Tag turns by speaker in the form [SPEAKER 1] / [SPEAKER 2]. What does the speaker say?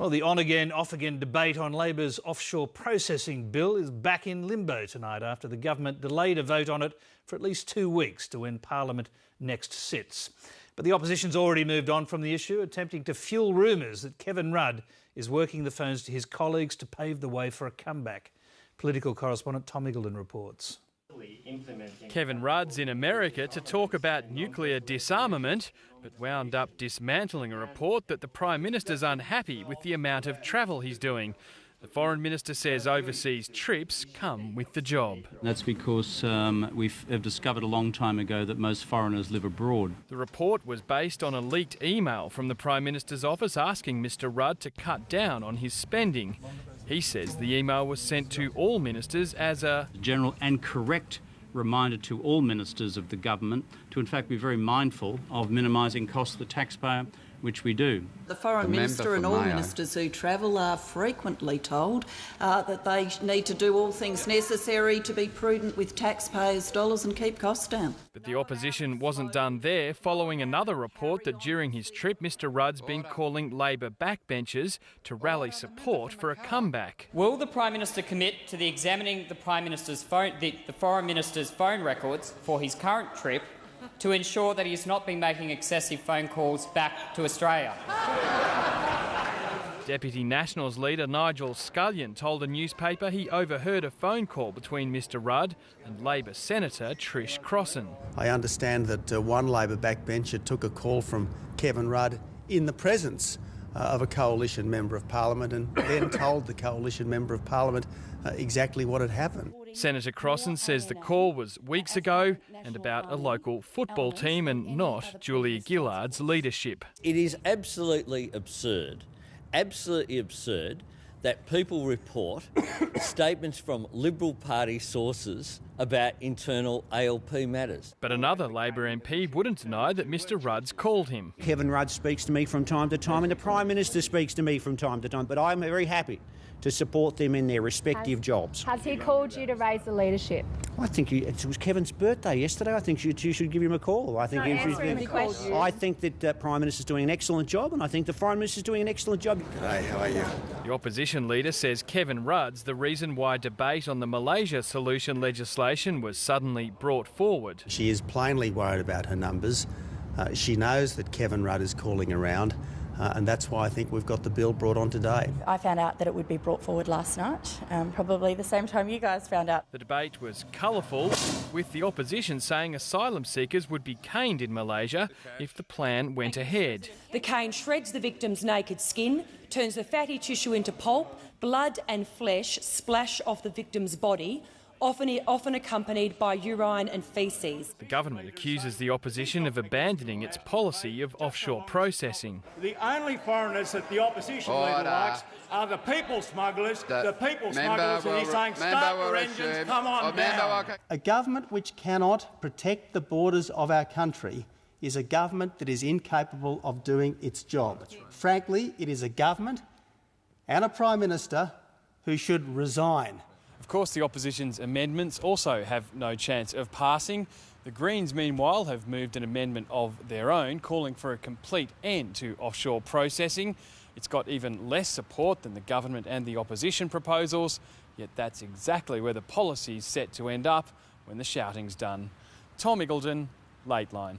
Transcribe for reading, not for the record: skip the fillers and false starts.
[SPEAKER 1] Well, the on-again, off-again debate on Labor's offshore processing bill is back in limbo tonight after the government delayed a vote on it for at least 2 weeks to when Parliament next sits. But the opposition's already moved on from the issue, attempting to fuel rumours that Kevin Rudd is working the phones to his colleagues to pave the way for a comeback. Political correspondent Tom Eagleton reports.
[SPEAKER 2] Kevin Rudd's in America to talk about nuclear disarmament, but wound up dismantling a report that the Prime Minister's unhappy with the amount of travel he's doing. The Foreign Minister says overseas trips come with the job.
[SPEAKER 3] That's because we've discovered a long time ago that most foreigners live abroad.
[SPEAKER 2] The report was based on a leaked email from the Prime Minister's office asking Mr Rudd to cut down on his spending. He says the email was sent to all ministers as a
[SPEAKER 3] general and correct reminder to all ministers of the government to in fact be very mindful of minimising costs to the taxpayer, which we do.
[SPEAKER 4] The Foreign Minister and all ministers who travel are frequently told that they need to do all things necessary to be prudent with taxpayers' dollars and keep costs down.
[SPEAKER 2] But the opposition wasn't done there, following another report that during his trip Mr Rudd's been calling Labor backbenchers to rally support for a comeback.
[SPEAKER 5] Will the Prime Minister commit to examining the Foreign Minister's phone records for his current trip to ensure that he has not been making excessive phone calls back to Australia?
[SPEAKER 2] Deputy Nationals leader Nigel Scullion told a newspaper he overheard a phone call between Mr Rudd and Labor Senator Trish Crossan.
[SPEAKER 6] I understand that one Labor backbencher took a call from Kevin Rudd in the presence of a coalition member of Parliament and then told the coalition member of Parliament exactly what had happened.
[SPEAKER 2] Senator Crossan says the call was weeks ago and about a local football team and not Julia Gillard's leadership.
[SPEAKER 7] It is absolutely absurd that people report statements from Liberal Party sources about internal ALP matters.
[SPEAKER 2] But another Labor MP wouldn't deny that Mr Rudd's called him.
[SPEAKER 8] Kevin Rudd speaks to me from time to time and the Prime Minister speaks to me from time to time, but I'm very happy to support them in their respective jobs.
[SPEAKER 9] Has he called you to raise the leadership?
[SPEAKER 8] I think it was Kevin's birthday yesterday. I think you should give him a call. I think I think that Prime Minister's doing an excellent job, and I think the Foreign Minister's doing an excellent job.
[SPEAKER 6] Hey, how are you?
[SPEAKER 2] The opposition leader says Kevin Rudd's the reason why debate on the Malaysia solution legislation was suddenly brought forward.
[SPEAKER 6] She is plainly worried about her numbers. She knows that Kevin Rudd is calling around. And that's why I think we've got the bill brought on today.
[SPEAKER 10] I found out that it would be brought forward last night, probably the same time you guys found out.
[SPEAKER 2] The debate was colourful, with the opposition saying asylum seekers would be caned in Malaysia if the plan went ahead.
[SPEAKER 11] The cane shreds the victim's naked skin, turns the fatty tissue into pulp, blood and flesh splash off the victim's body, often accompanied by urine and faeces.
[SPEAKER 2] The government accuses the opposition of abandoning its policy of offshore processing.
[SPEAKER 12] The only foreigners that the opposition leader likes are the people smugglers. The people smugglers, and he's saying, start your engines, come on down.
[SPEAKER 6] A government which cannot protect the borders of our country is a government that is incapable of doing its job. Frankly, it is a government and a Prime Minister who should resign.
[SPEAKER 2] Of course, the opposition's amendments also have no chance of passing. The Greens, meanwhile, have moved an amendment of their own, calling for a complete end to offshore processing. It's got even less support than the government and the opposition proposals, yet that's exactly where the policy's set to end up when the shouting's done. Tom Eagleton, Late Line.